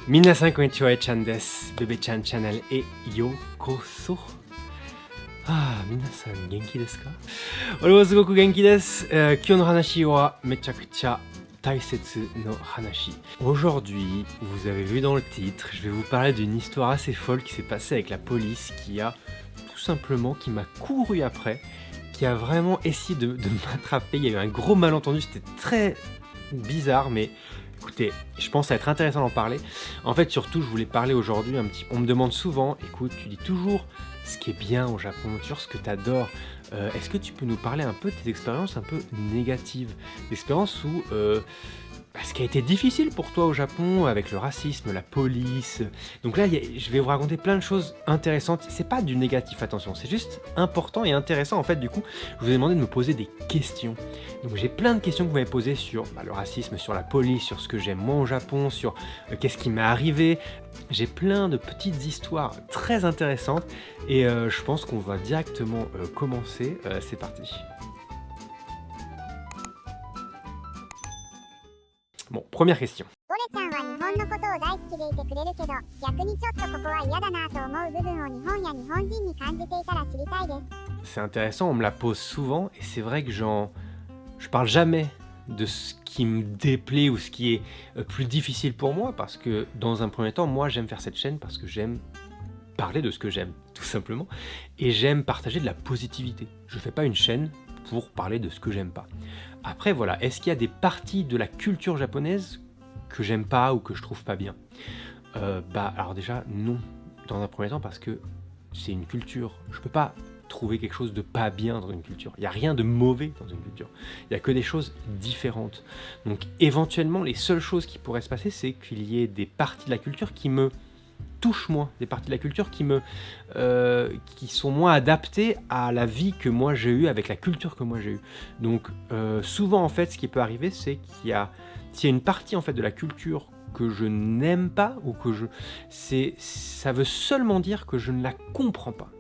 Minasan konnichiwa, Chan desu. Bebe-chan channel e yokoso. Minasan genki desu ka? Ore wa sugoku genki desu. Kyou no hanashi wa mechakucha taisetsu no hanashi. Aujourd'hui, vous avez vu dans le titre, je vais vous parler d'une histoire assez folle qui s'est passée avec la police qui a tout simplement, qui m'a couru après, qui a vraiment essayé de m'attraper. Il y a eu un gros malentendu, c'était très bizarre, mais écoutez, je pense que ça va être intéressant d'en parler. En fait, surtout, je voulais parler aujourd'hui un petit... On me demande souvent, écoute, tu dis toujours ce qui est bien au Japon, toujours ce que tu adores. Est-ce que tu peux nous parler un peu de tes expériences un peu négatives? D'expériences où... ce qui a été difficile pour toi au Japon, avec le racisme, la police. Donc là, je vais vous raconter plein de choses intéressantes. C'est pas du négatif, attention, c'est juste important et intéressant. En fait, du coup, je vous ai demandé de me poser des questions. Donc j'ai plein de questions que vous m'avez posées sur le racisme, sur la police, sur ce que j'aime moi au Japon, sur qu'est-ce qui m'est arrivé. J'ai plein de petites histoires très intéressantes et je pense qu'on va directement commencer. C'est parti. Bon, première question. C'est intéressant, on me la pose souvent et c'est vrai que je parle jamais de ce qui me déplaît ou ce qui est plus difficile pour moi parce que dans un premier temps, moi j'aime faire cette chaîne parce que j'aime parler de ce que j'aime, tout simplement, et j'aime partager de la positivité. Je fais pas une chaîne pour parler de ce que j'aime pas. Après voilà, est-ce qu'il y a des parties de la culture japonaise que j'aime pas ou que je trouve pas bien? Alors déjà non, dans un premier temps parce que c'est une culture. Je peux pas trouver quelque chose de pas bien dans une culture. Il n'y a rien de mauvais dans une culture. Il n'y a que des choses différentes. Donc éventuellement, les seules choses qui pourraient se passer, c'est qu'il y ait des parties de la culture qui me touchent moins, des parties de la culture qui sont moins adaptées à la vie que moi j'ai eue, avec la culture que moi j'ai eue. Donc souvent en fait, ce qui peut arriver, c'est s'il y a une partie en fait de la culture que je n'aime pas ou ça veut seulement dire que je ne la comprends pas.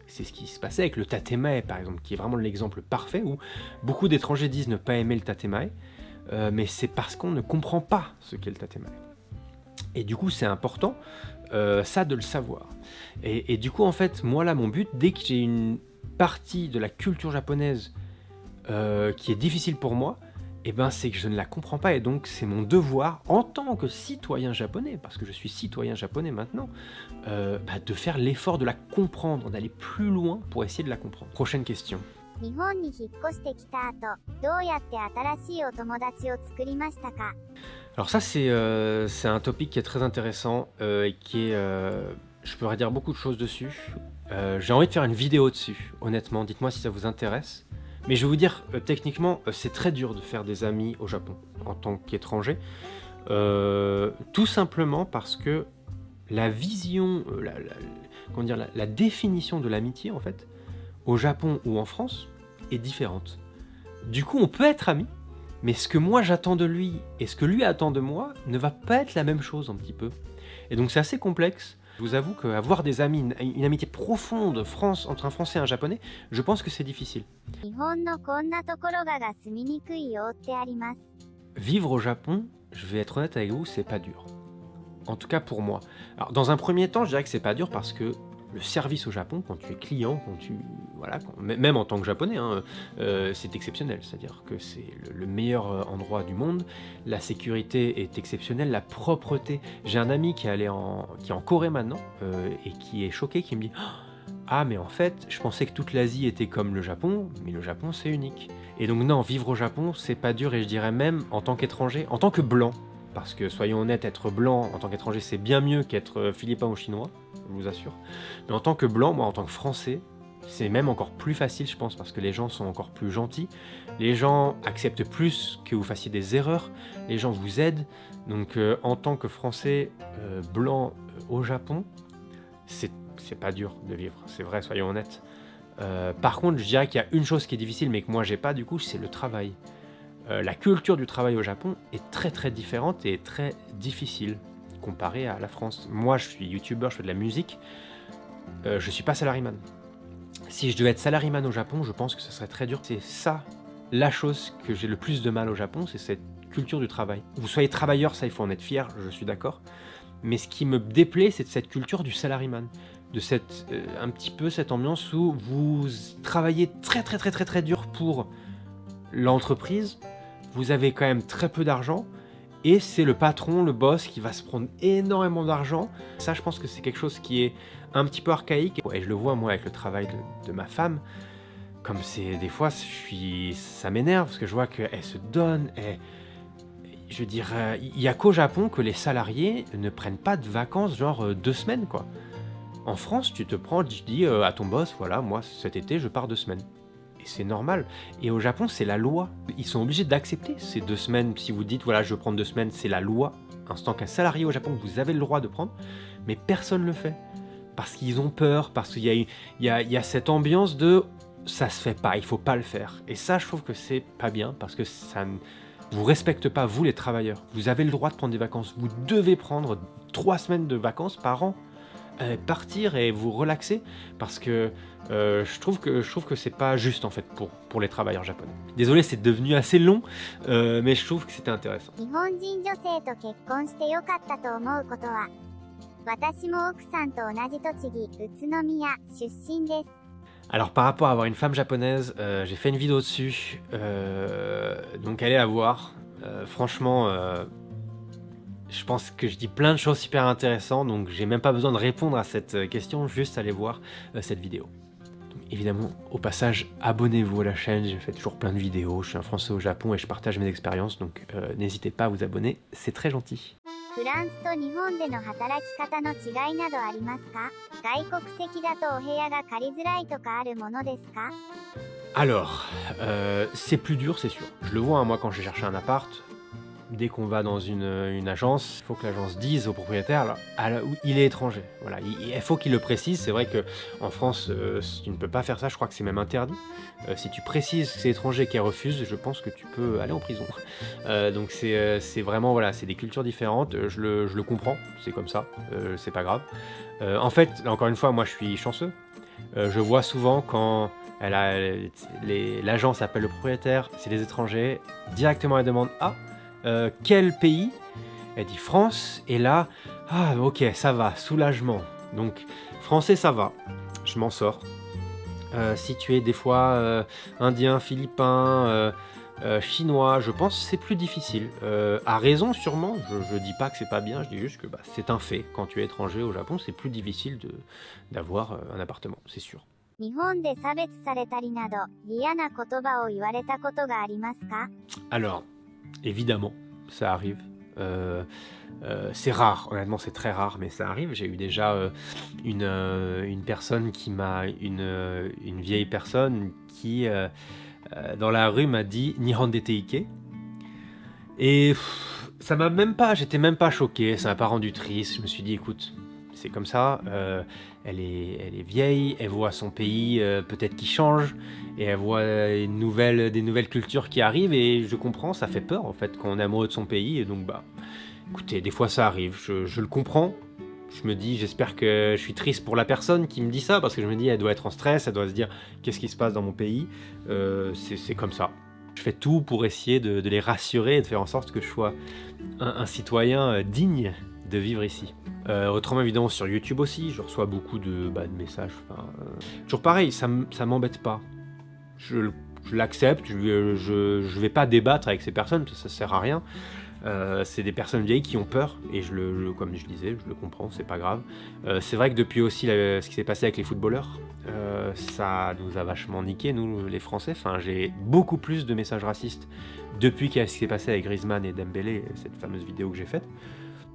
C'est ce qui se passait avec le tatemae par exemple, qui est vraiment l'exemple parfait où beaucoup d'étrangers disent ne pas aimer le tatemae, mais c'est parce qu'on ne comprend pas ce qu'est le tatemae. Et du coup, c'est important ça de le savoir. Et du coup, en fait, moi là, mon but, dès que j'ai une partie de la culture japonaise qui est difficile pour moi, c'est que je ne la comprends pas et donc c'est mon devoir en tant que citoyen japonais, parce que je suis citoyen japonais maintenant, de faire l'effort de la comprendre, d'aller plus loin pour essayer de la comprendre. Prochaine question. Alors ça c'est un topic qui est très intéressant et qui est, je pourrais dire beaucoup de choses dessus. J'ai envie de faire une vidéo dessus, honnêtement, dites-moi si ça vous intéresse. Mais je vais vous dire, techniquement, c'est très dur de faire des amis au Japon en tant qu'étranger. Tout simplement parce que la vision, la définition de l'amitié, en fait, au Japon ou en France, est différente. Du coup, on peut être amis, mais ce que moi j'attends de lui et ce que lui attend de moi ne va pas être la même chose un petit peu. Et donc c'est assez complexe. Je vous avoue qu'avoir des amis, une amitié profonde entre un Français et un Japonais, je pense que c'est difficile. Vivre au Japon, je vais être honnête avec vous, c'est pas dur. En tout cas pour moi. Alors dans un premier temps, je dirais que c'est pas dur parce que le service au Japon, quand tu es client, même en tant que japonais, c'est exceptionnel. C'est-à-dire que c'est le meilleur endroit du monde. La sécurité est exceptionnelle, la propreté. J'ai un ami qui est en Corée maintenant et qui est choqué, qui me dit « Ah, mais en fait, je pensais que toute l'Asie était comme le Japon, mais le Japon, c'est unique. » Et donc non, vivre au Japon, c'est pas dur et je dirais même en tant qu'étranger, en tant que blanc, parce que soyons honnêtes, être blanc en tant qu'étranger, c'est bien mieux qu'être philippin ou chinois, je vous assure. Mais en tant que blanc, moi en tant que français, c'est même encore plus facile, je pense, parce que les gens sont encore plus gentils. Les gens acceptent plus que vous fassiez des erreurs. Les gens vous aident. Donc en tant que français blanc au Japon, c'est pas dur de vivre, c'est vrai, soyons honnêtes. Par contre, je dirais qu'il y a une chose qui est difficile, mais que moi j'ai pas du coup, c'est le travail. La culture du travail au Japon est très très différente et très difficile comparée à la France. Moi je suis youtubeur, je fais de la musique, je suis pas salariman. Si je devais être salariman au Japon, je pense que ce serait très dur. C'est ça la chose que j'ai le plus de mal au Japon, c'est cette culture du travail. Vous soyez travailleur, ça il faut en être fier, je suis d'accord. Mais ce qui me déplaît, c'est de cette culture du salaryman, de un petit peu cette ambiance où vous travaillez très très très très très dur pour l'entreprise, vous avez quand même très peu d'argent, et c'est le patron, le boss qui va se prendre énormément d'argent. Ça, je pense que c'est quelque chose qui est un petit peu archaïque, et je le vois moi avec le travail de ma femme, comme c'est des fois, ça m'énerve, parce que je vois qu'elle se donne, je veux dire, il y a qu'au Japon que les salariés ne prennent pas de vacances, genre 2 semaines, quoi. En France, tu dis à ton boss, voilà, moi cet été je pars 2 semaines. Et c'est normal. Et au Japon, c'est la loi. Ils sont obligés d'accepter ces 2 semaines. Si vous dites, voilà, je veux prendre 2 semaines, c'est la loi. En tant qu'un salarié au Japon, vous avez le droit de prendre, mais personne ne le fait. Parce qu'ils ont peur, parce qu'il y a cette ambiance de ça se fait pas, il faut pas le faire. Et ça, je trouve que c'est pas bien, parce que ça ne vous respecte pas, vous les travailleurs. Vous avez le droit de prendre des vacances. Vous devez prendre 3 semaines de vacances par an. Partir et vous relaxer, parce que je trouve que c'est pas juste en fait pour les travailleurs japonais. Désolé, c'est devenu assez long, mais je trouve que c'était intéressant. 日本人女性と結婚してよかったと思うことは、私も奥さんと同じ栃木、宇都宮出身です。 Alors par rapport à avoir une femme japonaise, j'ai fait une vidéo dessus, donc allez la voir. Franchement, je pense que je dis plein de choses super intéressantes, donc j'ai même pas besoin de répondre à cette question, juste aller voir cette vidéo. Donc, évidemment, au passage, abonnez-vous à la chaîne, je fais toujours plein de vidéos, je suis un Français au Japon et je partage mes expériences, donc n'hésitez pas à vous abonner, c'est très gentil. フランスと日本での働き方の違いなどありますか？外国籍だとお部屋が借りづらいとかあるものですか？ Alors, c'est plus dur, c'est sûr. Je le vois, hein, moi, quand j'ai cherché un appart, dès qu'on va dans une agence, il faut que l'agence dise au propriétaire, là, il est étranger. Voilà, il faut qu'il le précise. C'est vrai qu'en France, tu ne peux pas faire ça, je crois que c'est même interdit. Si tu précises que c'est étranger qui refuse, je pense que tu peux aller en prison. Donc c'est vraiment, voilà, c'est des cultures différentes, je le comprends, c'est comme ça, c'est pas grave. En fait, encore une fois, moi je suis chanceux. Je vois souvent quand l'agence appelle le propriétaire, c'est des étrangers, directement elle demande « Ah, quel pays ?» Elle dit France, et là, ah ok, ça va, soulagement. Donc français ça va, je m'en sors. Si tu es des fois indien, philippin, chinois, je pense que c'est plus difficile. À raison sûrement, je dis pas que c'est pas bien, je dis juste que c'est un fait. Quand tu es étranger au Japon, c'est plus difficile d'avoir un appartement, c'est sûr. 日本で差別されたりなど嫌な言葉を言われたことがありますか？ Alors, évidemment, ça arrive. C'est rare, honnêtement c'est très rare, mais ça arrive. J'ai eu déjà une personne une vieille personne qui dans la rue m'a dit Nihon de Teike. Et ça m'a même pas, j'étais même pas choqué, ça m'a pas rendu triste. Je me suis dit écoute, c'est comme ça, elle est vieille, elle voit son pays peut-être qui change, et elle voit des nouvelles cultures qui arrivent, et je comprends, ça fait peur en fait quand on est amoureux de son pays, et donc écoutez, des fois ça arrive, je le comprends. Je me dis, j'espère que je suis triste pour la personne qui me dit ça, parce que je me dis, elle doit être en stress, elle doit se dire, qu'est-ce qui se passe dans mon pays, c'est comme ça. Je fais tout pour essayer de les rassurer et de faire en sorte que je sois un citoyen digne de vivre ici. Autrement, évidemment, sur YouTube aussi, je reçois beaucoup de messages. Toujours pareil, ça m'embête pas. Je l'accepte, je vais pas débattre avec ces personnes, ça sert à rien. C'est des personnes vieilles qui ont peur, et comme je disais, je le comprends, c'est pas grave. C'est vrai que depuis aussi ce qui s'est passé avec les footballeurs, ça nous a vachement niqué, nous les Français. Enfin, j'ai beaucoup plus de messages racistes depuis ce qui s'est passé avec Griezmann et Dembélé, cette fameuse vidéo que j'ai faite.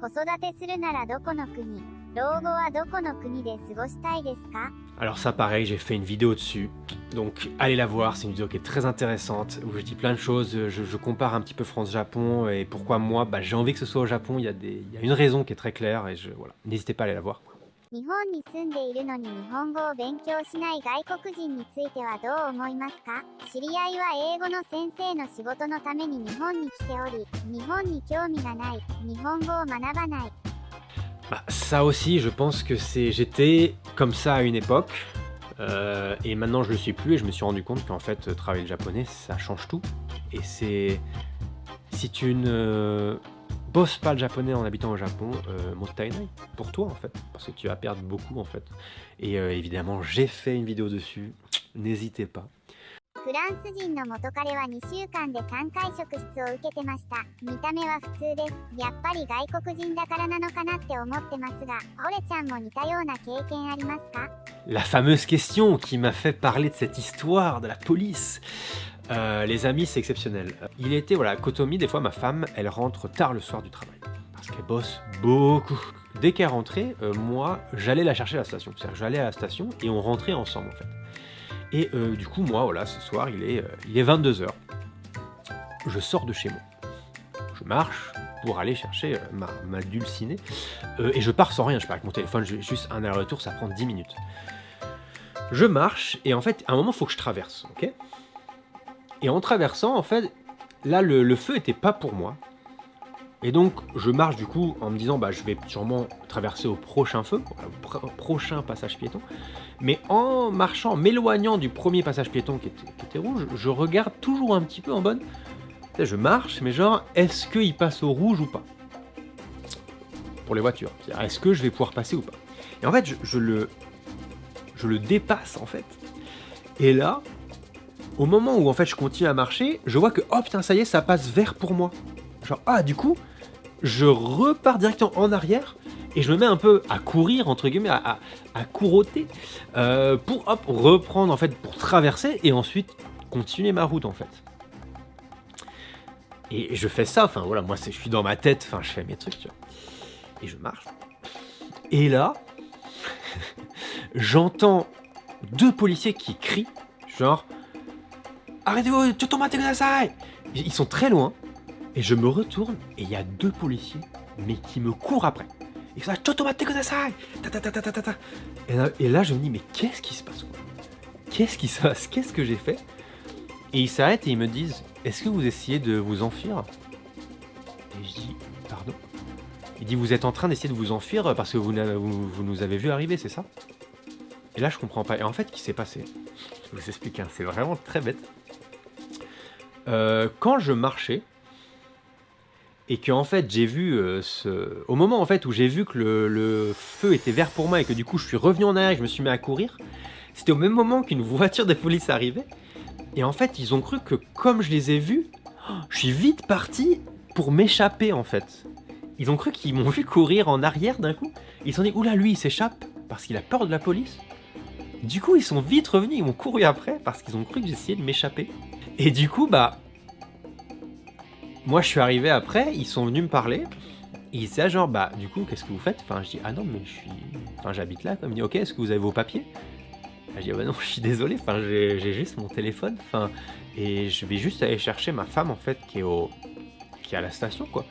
子育てするならどこの国、老後はどこの国で過ごしたいですか？ Alors ça pareil, j'ai fait une vidéo dessus, donc allez la voir, c'est une vidéo qui est très intéressante, où je dis plein de choses, je compare un petit peu France-Japon, et pourquoi moi j'ai envie que ce soit au Japon, il y a une raison qui est très claire, et voilà, n'hésitez pas à aller la voir. 日本に住んでいるのに日本語を勉強しない外国人についてはどう思いますか？知り合いは英語の先生の仕事のために日本に来ており、日本に興味がない、日本語を学ばない。 Ça aussi, je pense que j'étais comme ça à une époque, et maintenant je le suis plus, et je me suis rendu compte qu'en fait, travailler le japonais, ça change tout. Et si tu ne bosse pas le japonais en habitant au Japon, mottainai pour toi en fait, parce que tu vas perdre beaucoup en fait. Et évidemment, j'ai fait une vidéo dessus, n'hésitez pas. フランス人の元彼は2週間で3回職質を受けてました。見た目は普通です。やっぱり外国人だからなのかなって思ってますが、ホレちゃんも似たような経験ありますか？ La fameuse question qui m'a fait parler de cette histoire de la police. Les amis, c'est exceptionnel. Il était, voilà, Kotomi, des fois ma femme, elle rentre tard le soir du travail. Parce qu'elle bosse beaucoup. Dès qu'elle rentrait, moi, j'allais la chercher à la station. C'est-à-dire, j'allais à la station et on rentrait ensemble en fait. Et du coup, moi, voilà, ce soir, il est 22h. Je sors de chez moi. Je marche pour aller chercher ma dulcinée. Et je pars sans rien. Je pars avec mon téléphone, juste un aller-retour, ça prend 10 minutes. Je marche, et en fait, à un moment, il faut que je traverse, ok? Et en traversant, en fait, là, le feu était pas pour moi. Et donc, je marche du coup en me disant, bah, je vais sûrement traverser au prochain feu, au prochain passage piéton. Mais en marchant, en m'éloignant du premier passage piéton qui était rouge, je regarde toujours un petit peu en bonne. Je marche, mais genre, est-ce qu'il passe au rouge ou pas? Pour les voitures. C'est-à-dire, est-ce que je vais pouvoir passer ou pas? Et en fait, je le dépasse, en fait. Et là, au moment où, en fait, je continue à marcher, je vois que, oh putain, ça y est, ça passe vert pour moi. Genre, ah, du coup, je repars directement en arrière et je me mets un peu à courir, entre guillemets, à couroter pour, hop, reprendre, en fait, pour traverser et ensuite continuer ma route, en fait. Et je fais ça, enfin, voilà, moi, je suis dans ma tête, enfin, je fais mes trucs, tu vois. Et je marche. Et là, j'entends 2 policiers qui crient, genre, arrêtez-vous, chotomate kudasai! Ils sont très loin. Et je me retourne et il y a 2 policiers, mais qui me courent après. Ils sont là, chotomate kudasai! Et là, je me dis, mais qu'est-ce qui se passe, quoi? Qu'est-ce qui se passe? Qu'est-ce que j'ai fait? Et ils s'arrêtent et ils me disent, est-ce que vous essayez de vous enfuir? Et je dis, pardon? Il dit, vous êtes en train d'essayer de vous enfuir parce que vous nous avez vu arriver, c'est ça? Et là, je comprends pas. Et en fait, ce qui s'est passé, je vous explique, hein, c'est vraiment très bête. Quand je marchais, et que en fait j'ai vu au moment en fait où j'ai vu que le feu était vert pour moi et que du coup je suis revenu en arrière et que je me suis mis à courir, c'était au même moment qu'une voiture de police arrivait. Et en fait, ils ont cru que comme je les ai vus, je suis vite parti pour m'échapper en fait. Ils ont cru qu'ils m'ont vu courir en arrière d'un coup. Ils se sont dit, oula, lui il s'échappe parce qu'il a peur de la police. Du coup, ils sont vite revenus, ils m'ont couru après parce qu'ils ont cru que j'essayais de m'échapper. Et du coup, bah, moi je suis arrivé après, ils sont venus me parler. Et ils disaient, genre, bah, du coup, qu'est-ce que vous faites? Enfin, je dis, ah non, mais j'habite là. Ils me disent, ok, est-ce que vous avez vos papiers? Je dis, ah bah non, je suis désolé, enfin, j'ai juste mon téléphone, enfin, et je vais juste aller chercher ma femme, en fait, qui est à la station, quoi.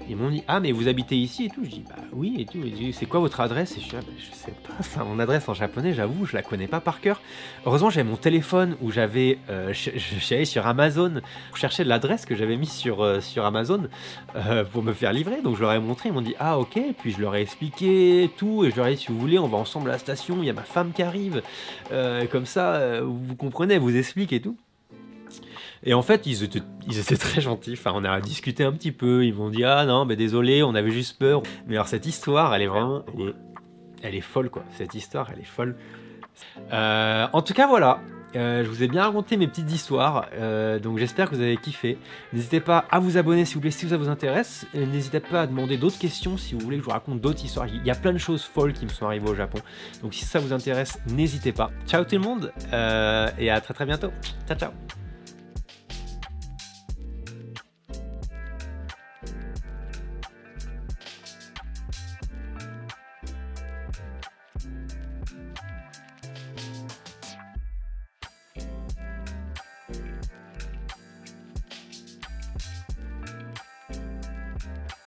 Ils m'ont dit, ah, mais vous habitez ici et tout? Je dis, bah oui, et tout. Ils disent, c'est quoi votre adresse? Et je dis, ah, bah, je sais pas, enfin, mon adresse en japonais, j'avoue, je la connais pas par cœur. Heureusement, j'avais mon téléphone où j'avais, j'allais sur Amazon pour chercher l'adresse que j'avais mise sur Amazon pour me faire livrer. Donc, je leur ai montré, ils m'ont dit, ah, ok. Puis, je leur ai expliqué tout et je leur ai dit, si vous voulez, on va ensemble à la station, il y a ma femme qui arrive. Comme ça, vous comprenez, elle vous explique et tout. Et en fait, ils étaient très gentils. Enfin, on a discuté un petit peu. Ils m'ont dit, ah non, mais désolé, on avait juste peur. Mais alors, cette histoire, elle est vraiment, elle est folle, quoi. Cette histoire, elle est folle. En tout cas, voilà. Je vous ai bien raconté mes petites histoires. Donc, j'espère que vous avez kiffé. N'hésitez pas à vous abonner, s'il vous plaît, si ça vous intéresse. N'hésitez pas à demander d'autres questions si vous voulez que je vous raconte d'autres histoires. Il y a plein de choses folles qui me sont arrivées au Japon. Donc, si ça vous intéresse, n'hésitez pas. Ciao tout le monde. Et à très très bientôt. Ciao, ciao.